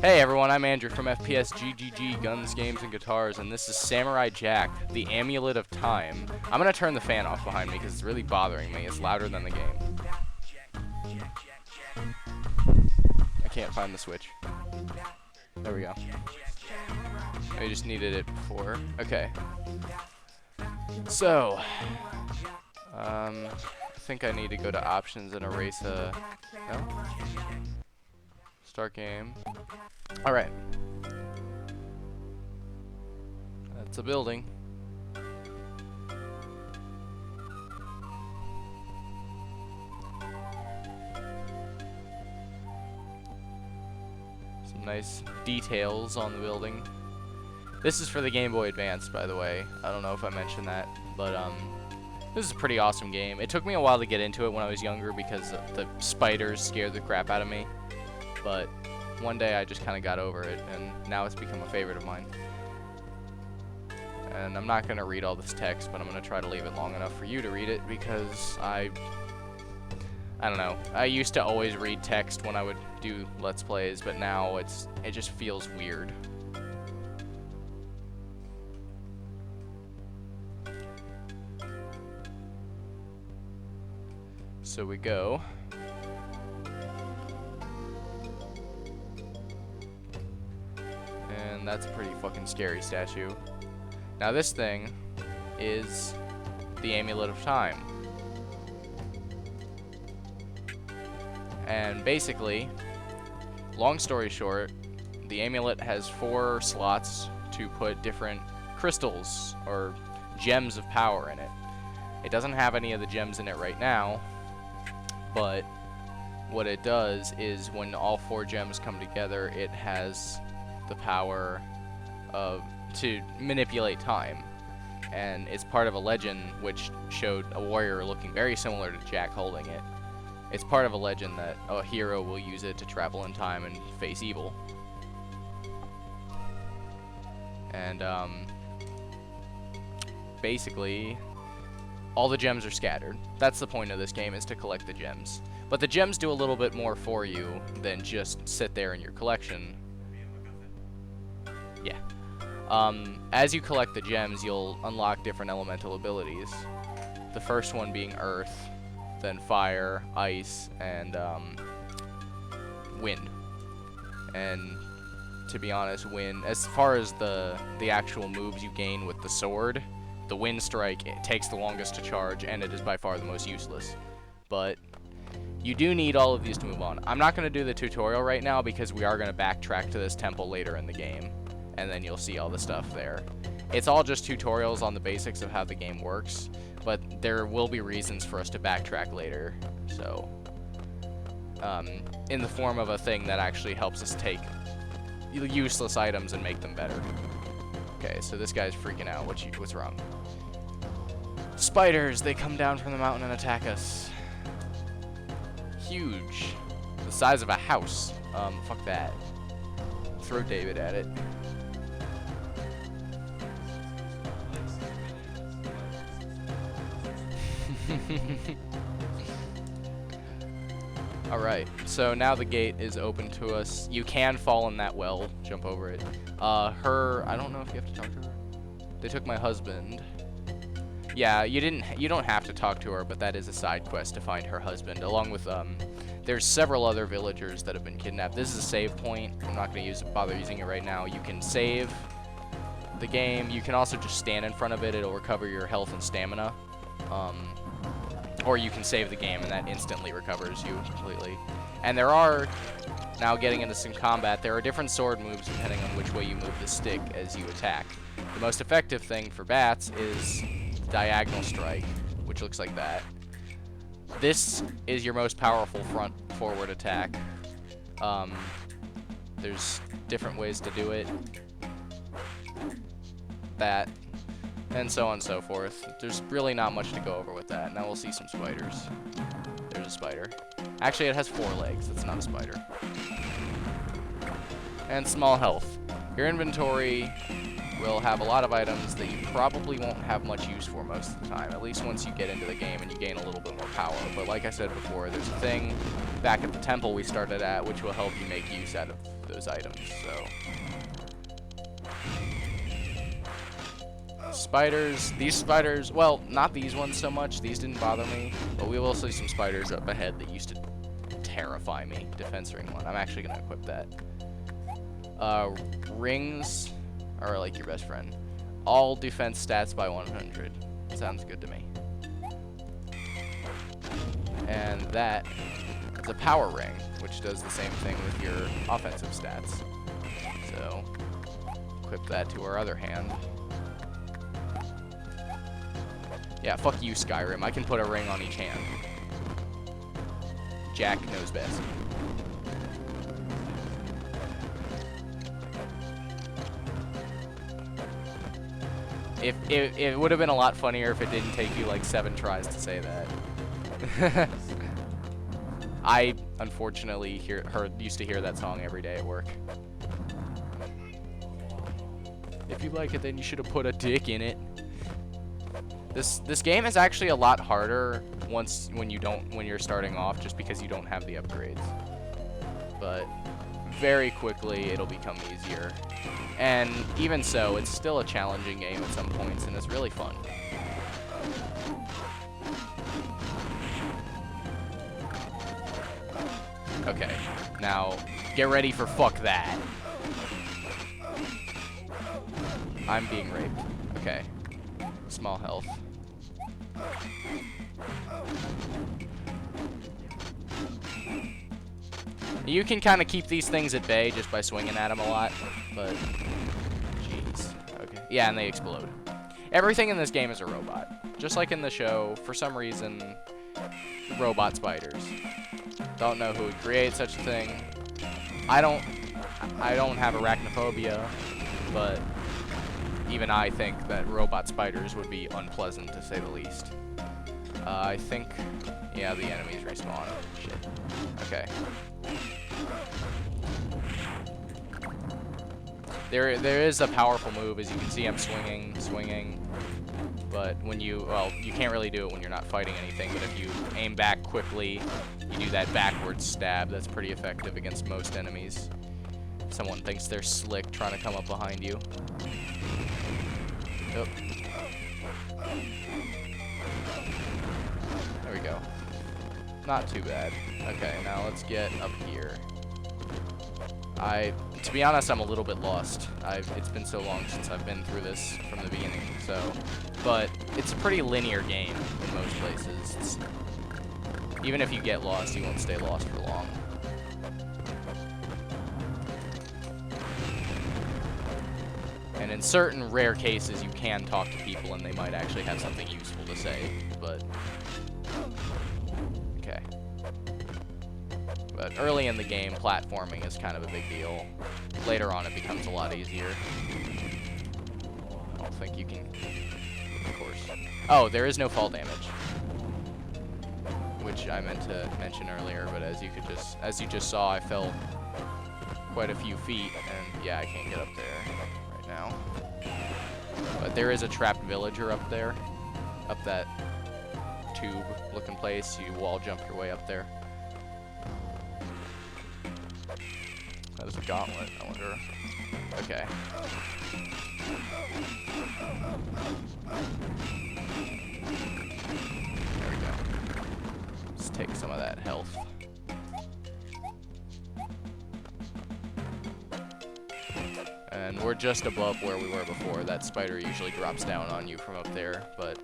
Hey everyone, I'm Andrew from FPS GGG Guns, Games, and Guitars, and this is Samurai Jack, the Amulet of Time. I'm gonna turn the fan off behind me because it's really bothering me. It's louder than the game. I can't find the switch. There we go. I just needed it before. Okay. So, I think I need to go to options and erase a... No? Start game. Alright. That's a building. Some nice details on the building. This is for the Game Boy Advance, by the way. I don't know if I mentioned that, but this is a pretty awesome game. It took me a while to get into it when I was younger because the spiders scared the crap out of me. But one day I just kind of got over it, and now it's become a favorite of mine. And I'm not going to read all this text, but I'm going to try to leave it long enough for you to read it, because I don't know. I used to always read text when I would do Let's Plays, but now it just feels weird. So we go. And that's a pretty fucking scary statue. Now this thing is the Amulet of Time. And basically, long story short, the amulet has 4 slots to put different crystals or gems of power in it. It doesn't have any of the gems in it right now, but what it does is when all 4 gems come together, it has the power to manipulate time. And it's part of a legend which showed a warrior looking very similar to Jack holding it. It's part of a legend that a hero will use it to travel in time and face evil. And basically, all the gems are scattered. That's the point of this game, is to collect the gems. But the gems do a little bit more for you than just sit there in your collection. Yeah. As you collect the gems, you'll unlock different elemental abilities. The first one being Earth, then Fire, Ice, and Wind. And to be honest, Wind, as far as the actual moves you gain with the sword, the Wind Strike, it takes the longest to charge, and it is by far the most useless. But you do need all of these to move on. I'm not going to do the tutorial right now because we are going to backtrack to this temple later in the game, and then you'll see all the stuff there. It's all just tutorials on the basics of how the game works, but there will be reasons for us to backtrack later, so in the form of a thing that actually helps us take useless items and make them better. Okay, so this guy's freaking out. What's wrong? Spiders! They come down from the mountain and attack us. Huge. The size of a house. Fuck that. Throw David at it. Alright, so now the gate is open to us. You can fall in that well, jump over it. I don't know if you have to talk to her. They took my husband. Yeah, you don't have to talk to her, but that is a side quest to find her husband, along with, there's several other villagers that have been kidnapped. This is a save point. I'm not going to bother using it right now. You can save the game. You can also just stand in front of it. It'll recover your health and stamina. Or you can save the game and that instantly recovers you completely. And there are, now getting into some combat, there are different sword moves depending on which way you move the stick as you attack. The most effective thing for bats is diagonal strike, which looks like that. This is your most powerful forward attack. There's different ways to do it. That. And so on and so forth. There's really not much to go over with that. Now we'll see some spiders. There's a spider. Actually, it has 4 legs. It's not a spider. And small health. Your inventory will have a lot of items that you probably won't have much use for most of the time, at least once you get into the game and you gain a little bit more power. But like I said before, there's a thing back at the temple we started at which will help you make use out of those items, so. Spiders, these spiders, well, not these ones so much, these didn't bother me, but we will see some spiders up ahead that used to terrify me. Defense ring 1, I'm actually going to equip that. Rings are like your best friend. All defense stats by 100. Sounds good to me. And that is a power ring, which does the same thing with your offensive stats. So, equip that to our other hand. Yeah, fuck you, Skyrim. I can put a ring on each hand. Jack knows best. It would have been a lot funnier if it didn't take you like 7 tries to say that. I unfortunately used to hear that song every day at work. If you like it, then you should have put a dick in it. This game is actually a lot harder when you're starting off, just because you don't have the upgrades. But very quickly it'll become easier. And even so, it's still a challenging game at some points, and it's really fun. Okay, now get ready for fuck that. I'm being raped. Okay. Small health. You can kind of keep these things at bay just by swinging at them a lot, but jeez. Okay. Yeah, and they explode. Everything in this game is a robot. Just like in the show, for some reason, robot spiders. Don't know who would create such a thing. I don't have arachnophobia, but even I think that robot spiders would be unpleasant, to say the least. I think, yeah, the enemies respawn. Shit. Okay. There is a powerful move. As you can see, I'm swinging. But when you can't really do it when you're not fighting anything. But if you aim back quickly, you do that backwards stab. That's pretty effective against most enemies. If someone thinks they're slick trying to come up behind you. Oh. There we go. Not too bad. Okay, now let's get up here. To be honest, I'm a little bit lost. It's been so long since I've been through this from the beginning, so. But it's a pretty linear game in most places. Even if you get lost, you won't stay lost for long. And in certain rare cases, you can talk to people and they might actually have something useful to say, but. Okay. But early in the game, platforming is kind of a big deal. Later on, it becomes a lot easier. I don't think you can, of course. Oh, there is no fall damage, which I meant to mention earlier. But as you just saw, I fell quite a few feet, and yeah, I can't get up there right now. But there is a trapped villager up there, up that tube-looking place. You wall jump your way up there. That is a gauntlet, I wonder. Okay. There we go. Let's take some of that health. And we're just above where we were before. That spider usually drops down on you from up there, but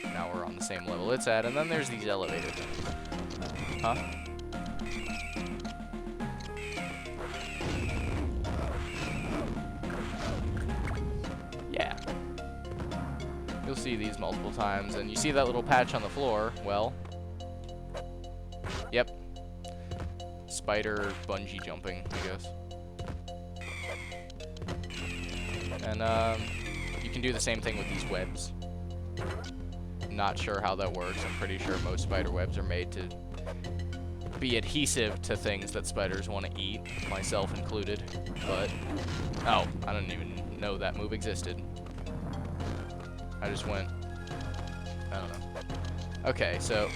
now we're on the same level it's at. And then there's these elevator things. Huh? Yeah. You'll see these multiple times, and you see that little patch on the floor. Well, yep. Spider bungee jumping, I guess. And you can do the same thing with these webs. Not sure how that works. I'm pretty sure most spider webs are made to be adhesive to things that spiders want to eat, myself included. But, oh, I don't even know that move existed. I just went, I don't know. Okay, so,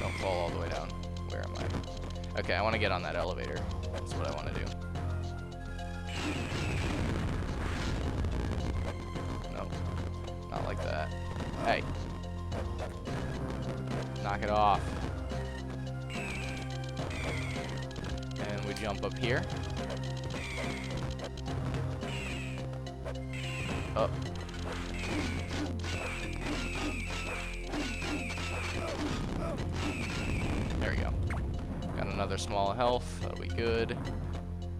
don't fall all the way down. Where am I? Okay, I want to get on that elevator. That's what I want to do. No, not like that. Hey. Knock it off. And we jump up here. Up. There we go. Got another small health. That'll be good.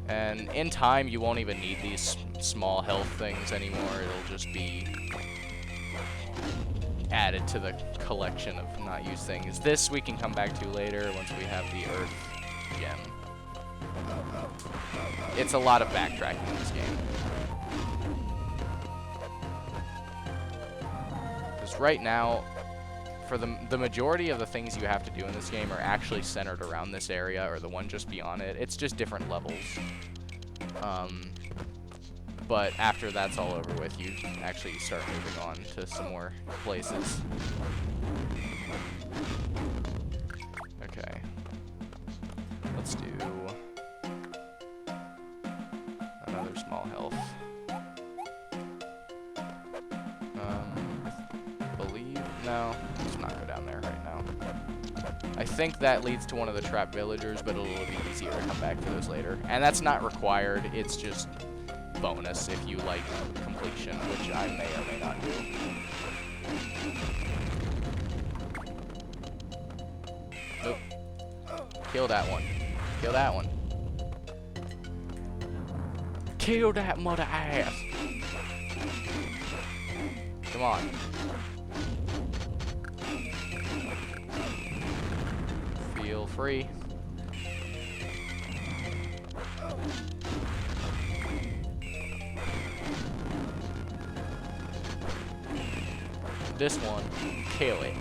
And in time, you won't even need these small health things anymore. It'll just be added to the collection of not used things. This we can come back to later once we have the Earth gem. It's a lot of backtracking in this game. Because right now, for the majority of the things you have to do in this game are actually centered around this area or the one just beyond it. It's just different levels. But after that's all over with, you actually start moving on to some more places. Okay. Let's do another small health. No, let's not go down there right now. I think that leads to one of the trap villagers, but it'll be easier to come back to those later. And that's not required, it's just bonus if you like completion, which I may or may not do. Nope. Kill that one. Kill that one. Kill that mother ass! Come on. Feel free. This one, kill it.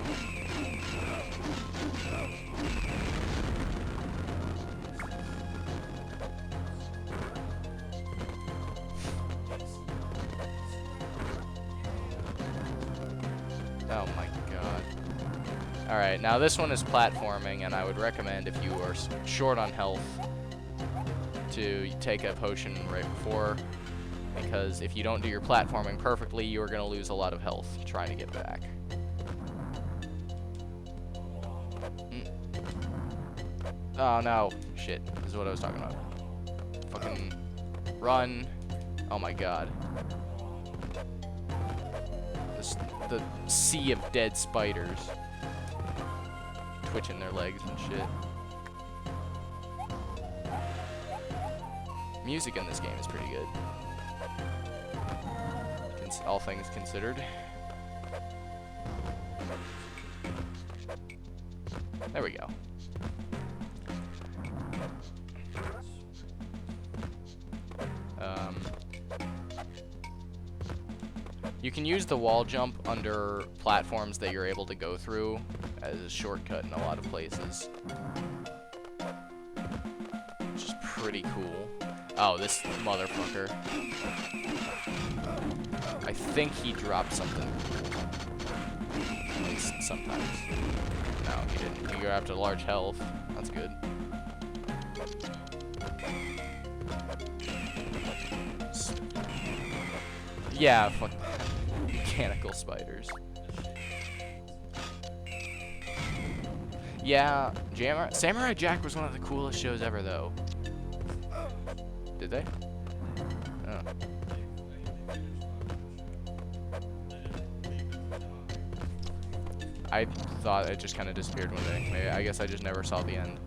Oh my god. Alright, now this one is platforming, and I would recommend if you are short on health to take a potion right before, because if you don't do your platforming perfectly, you're going to lose a lot of health trying to get back. Oh no, shit, this is what I was talking about. Fucking run. Oh my god. The sea of dead spiders. Twitching their legs and shit. Music in this game is pretty good. All things considered. There we go. You can use the wall jump under platforms that you're able to go through as a shortcut in a lot of places. Which is pretty cool. Oh, this motherfucker. I think he dropped something. At least sometimes. No, he didn't. He grabbed a large health. That's good. Yeah, fuck. Mechanical spiders. Yeah, Samurai Jack was one of the coolest shows ever, though. Did they? Oh. I thought it just kind of disappeared one day. Maybe, I guess I just never saw the end.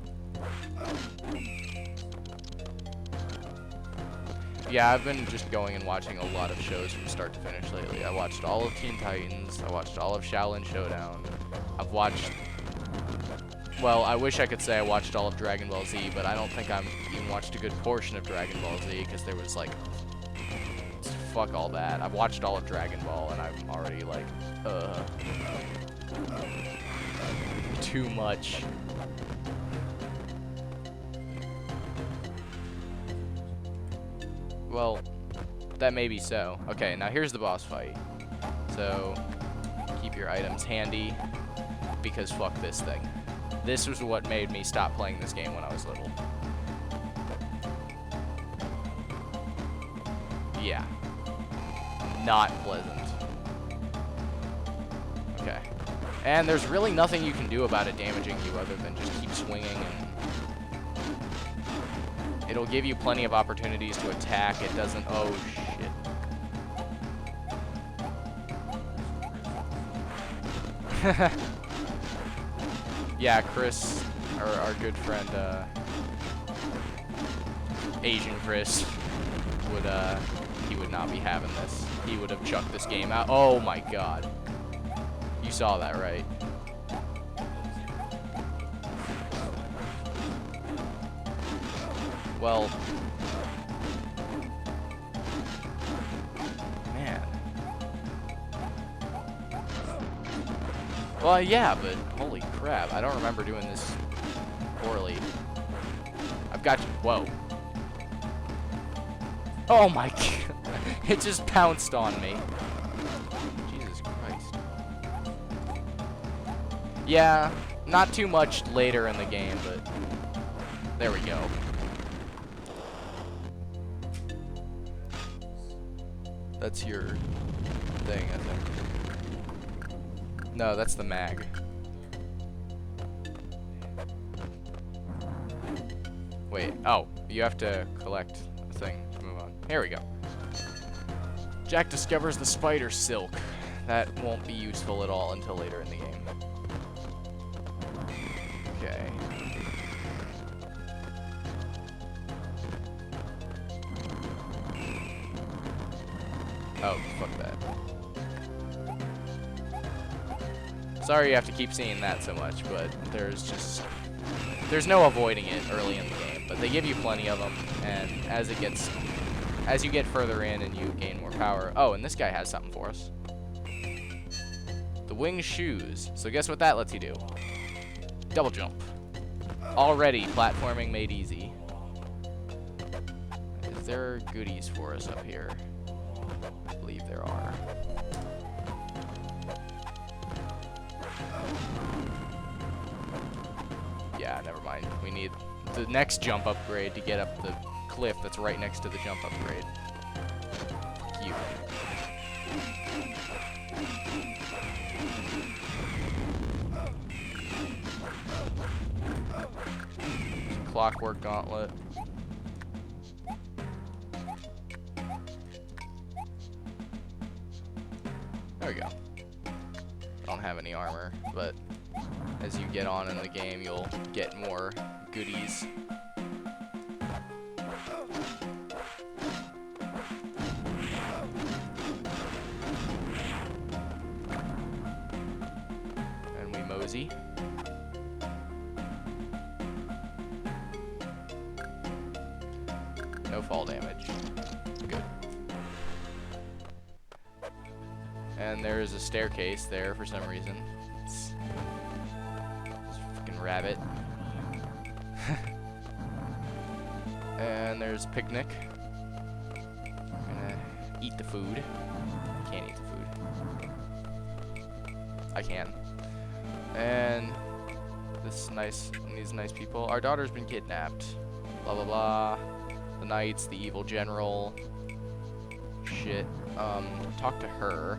Yeah, I've been just going and watching a lot of shows from start to finish lately. I watched all of Teen Titans. I watched all of Shaolin Showdown. I've watched... Well, I wish I could say I watched all of Dragon Ball Z, but I don't think I've even watched a good portion of Dragon Ball Z, because there was, like... Fuck all that. I've watched all of Dragon Ball, and I'm already, like, too much. Well, That may be so. Okay, now here's the boss fight. So, keep your items handy, because fuck this thing. This was what made me stop playing this game when I was little. Yeah. Not pleasant. Okay. And there's really nothing you can do about it damaging you other than just keep swinging, and it'll give you plenty of opportunities to attack. It doesn't... Oh, shit. Yeah, Chris, our good friend, Asian Chris, he would not be having this. He would have chucked this game out. Oh my god. You saw that, right? Well... Man. Well, yeah, but holy crap. I don't remember doing this poorly. I've got you. Whoa. Oh my god. It just pounced on me. Jesus Christ. Yeah, not too much later in the game, but there we go. That's your thing, I think. No, that's the mag. Wait, oh, you have to collect a thing to move on. Here we go. Jack discovers the spider silk. That won't be useful at all until later in the game. Okay. Oh, fuck that. Sorry you have to keep seeing that so much, but there's no avoiding it early in the game. But they give you plenty of them, and as you get further in and you gain more power. Oh, and this guy has something for us. The winged shoes. So guess what that lets you do? Double jump. Already platforming made easy. Is there goodies for us up here? I believe there are. Yeah, never mind. We need the next jump upgrade to get up the cliff that's right next to the jump upgrade. Fuck you. Clockwork gauntlet. There we go. I don't have any armor, but as you get on in the game, you'll get more goodies. And we mosey. No fall damage. Good. And there is a staircase there for some reason. It's a fucking rabbit. And there's a picnic. I'm gonna eat the food. I can't eat the food. I can. And these nice people. Our daughter's been kidnapped. Blah blah blah. The knights, the evil general. Shit. Talk to her.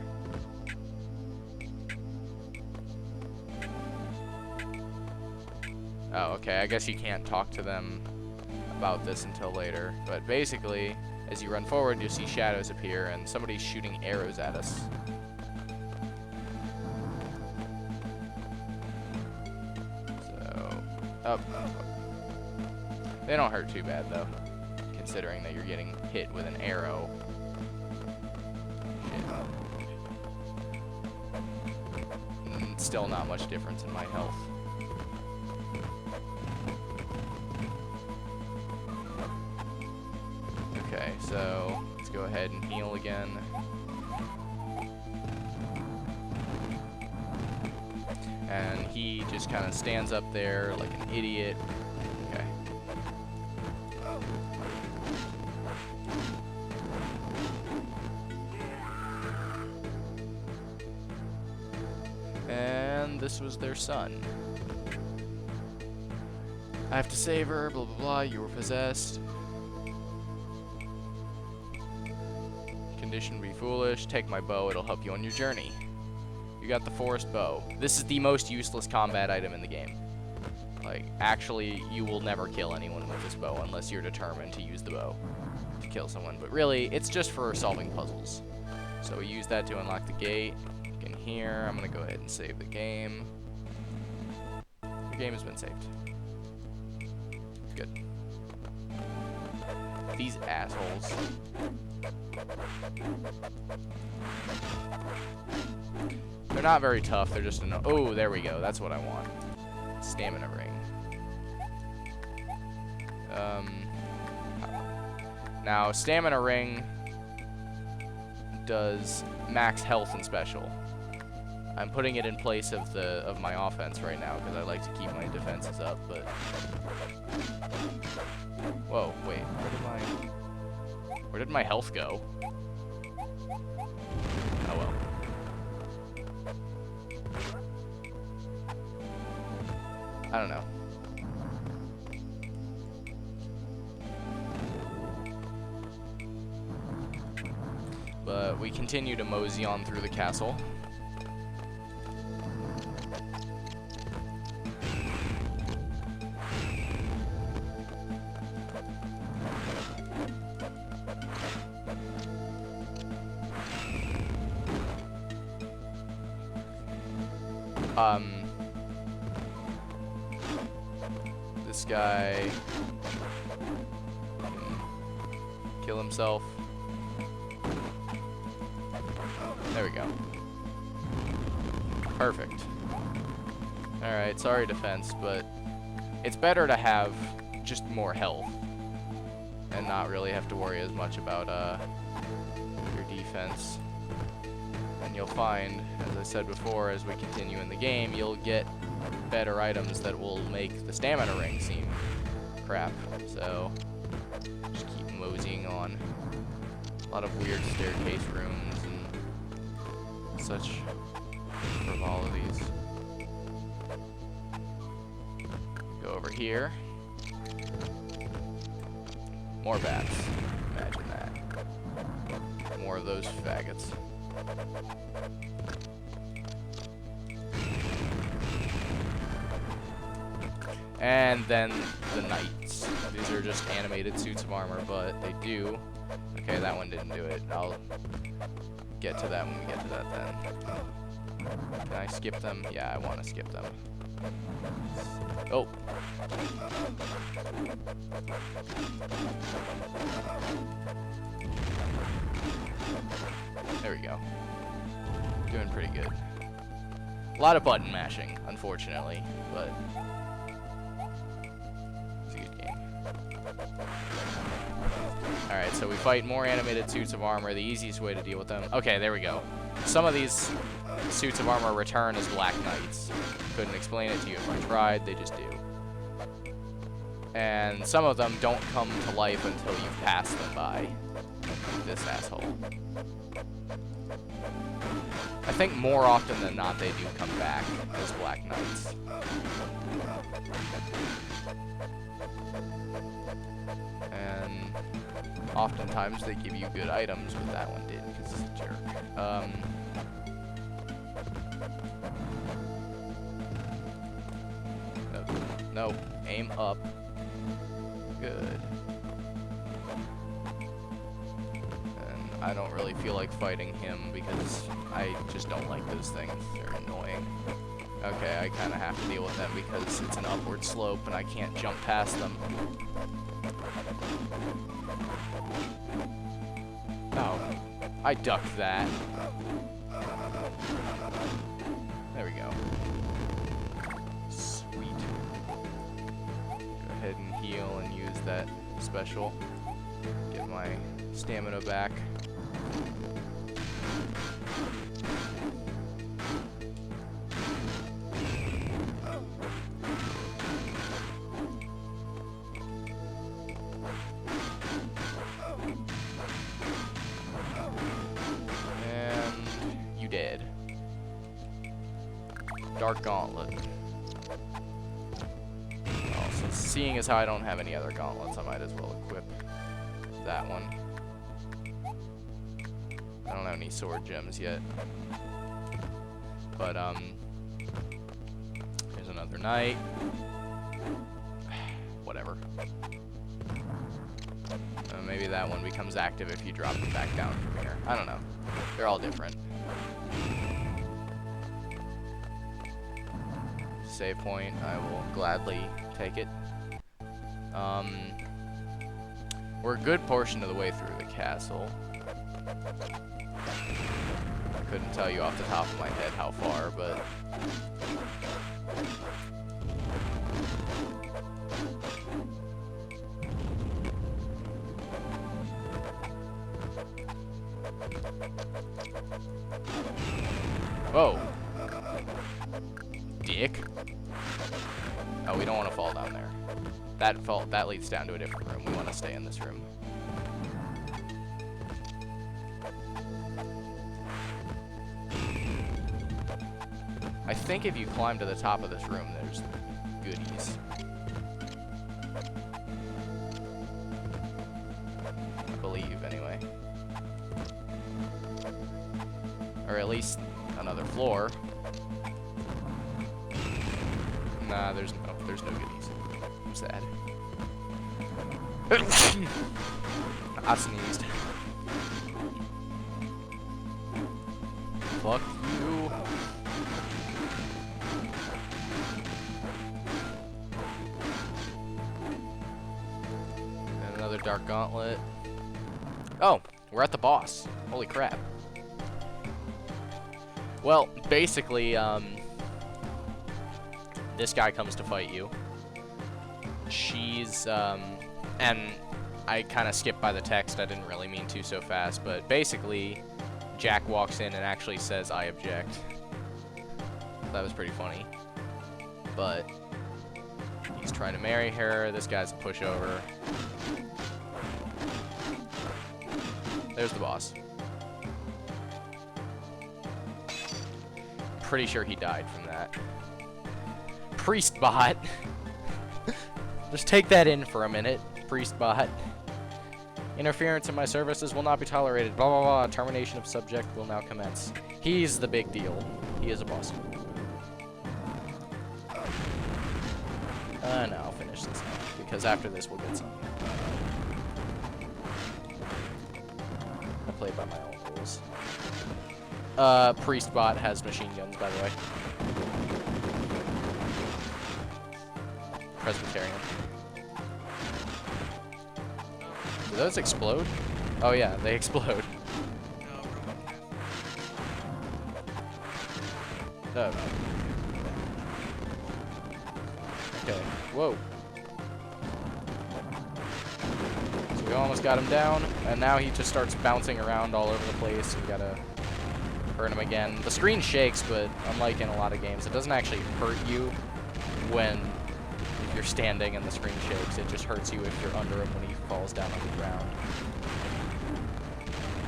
Oh, okay, I guess you can't talk to them about this until later. But basically, as you run forward, you'll see shadows appear, and somebody's shooting arrows at us. So, up. They don't hurt too bad, though, considering that you're getting hit with an arrow. Shit. Still not much difference in my health. Okay, so let's go ahead and heal again. And he just kind of stands up there like an idiot. Okay. this was their son. I have to save her, blah blah blah, you were possessed. Condition be foolish, take my bow, it'll help you on your journey. You got the forest bow. This is the most useless combat item in the game. Like, actually, you will never kill anyone with this bow unless you're determined to use the bow to kill someone. But really, it's just for solving puzzles. So we use that to unlock the gate. In here, I'm gonna go ahead and save the game. The game has been saved. Good. These assholes. They're not very tough, they're just oh, there we go, that's what I want. Stamina ring. Now, stamina ring does max health and special. I'm putting it in place of my offense right now because I like to keep my defenses up, but whoa, wait, where did my health go? Oh well. I don't know. But we continue to mosey on through the castle. This guy can kill himself. There we go. Perfect. Alright, sorry defense, but it's better to have just more health and not really have to worry as much about your defense. And you'll find, as I said before, as we continue in the game, you'll get better items that will make the stamina ring seem crap. So just keep moseying on. A lot of weird staircase rooms and such frivolities. Go over here. More bats. Imagine that. More of those faggots. And then the knights. These are just animated suits of armor, but they do. Okay, that one didn't do it. I'll get to that when we get to that then. Can I skip them? Yeah, I want to skip them. Oh. There we go. Doing pretty good. A lot of button mashing, unfortunately, but it's a good game. Alright, so we fight more animated suits of armor, the easiest way to deal with them. Okay, there we go. Some of these suits of armor return as Black Knights. Couldn't explain it to you if I tried, they just do. And some of them don't come to life until you've passed them by. This asshole. I think more often than not they do come back as Black Knights. And oftentimes they give you good items, but that one didn't because it's a jerk. No, aim up. Good. And I don't really feel like fighting him because I just don't like those things. They're annoying. Okay, I kind of have to deal with them because it's an upward slope and I can't jump past them. Oh, I ducked that. There we go. Sweet. Go ahead and heal and use that special. Get my stamina back. Dark Gauntlet. Oh, so seeing as how I don't have any other gauntlets, I might as well equip that one. I don't have any sword gems yet. But, there's another knight. Whatever. Maybe that one becomes active if you drop it back down from here. I don't know. They're all different. Save point. I will gladly take it. We're a good portion of the way through the castle. I couldn't tell you off the top of my head how far, but... Whoa. Dick. Oh, we don't want to fall down there. That leads down to a different room. We want to stay in this room. I think if you climb to the top of this room, there's goodies. I believe, anyway. Or at least another floor. Nah, there's no goodies. I'm sad. I sneezed. Fuck you. And another Dark Gauntlet. Oh, we're at the boss. Holy crap. Well, basically, this guy comes to fight you. She's, and I kind of skipped by the text. I didn't really mean to so fast, but basically, Jack walks in and actually says, "I object." That was pretty funny. But he's trying to marry her. This guy's a pushover. There's the boss. Pretty sure he died from that. Priest bot. Just take that in for a minute, priest bot. Interference in my services will not be tolerated. Blah, blah, blah. Termination of subject will now commence. He's the big deal. He is a boss. No, I'll finish this now, because after this we'll get some. I played by my own rules. Priest bot has machine guns, by the way. Presbyterian. Do those explode? Oh yeah, they explode. No. Okay, whoa. So we almost got him down, and now he just starts bouncing around all over the place. We gotta hurt him again. The screen shakes, but unlike in a lot of games, it doesn't actually hurt you when you're standing and the screen shakes. It just hurts you if you're under him when he falls down on the ground.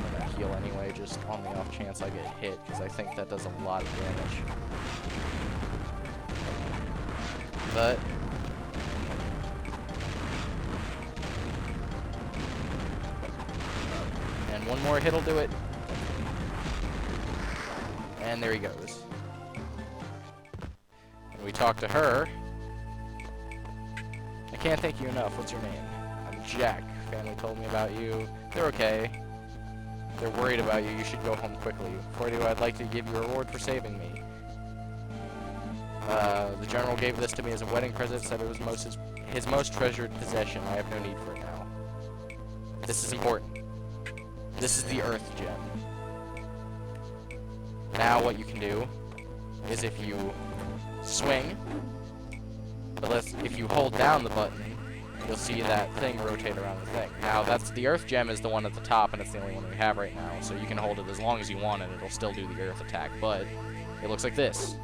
I'm gonna heal anyway, just on the off chance I get hit, because I think that does a lot of damage. But and one more hit'll do it. And there he goes. And we talk to her. I can't thank you enough. What's your name? I'm Jack. Family told me about you. They're okay. They're worried about you. You should go home quickly. Before I do, I'd like to give you a reward for saving me. The general gave this to me as a wedding present, said it was his most treasured possession. I have no need for it now. This is important. This is the Earth Gem. Now what you can do is if you swing, but if you hold down the button, you'll see that thing rotate around the thing. Now that's the Earth Gem is the one at the top, and it's the only one we have right now, so you can hold it as long as you want and it'll still do the Earth attack, but it looks like this.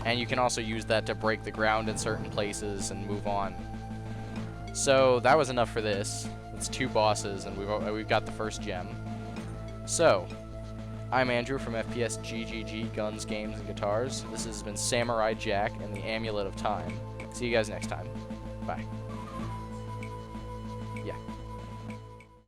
And you can also use that to break the ground in certain places and move on. So that was enough for this. It's 2 bosses, and we've got the first gem. So I'm Andrew from FPS GGG Guns, Games, and Guitars. This has been Samurai Jack and the Amulet of Time. See you guys next time. Bye.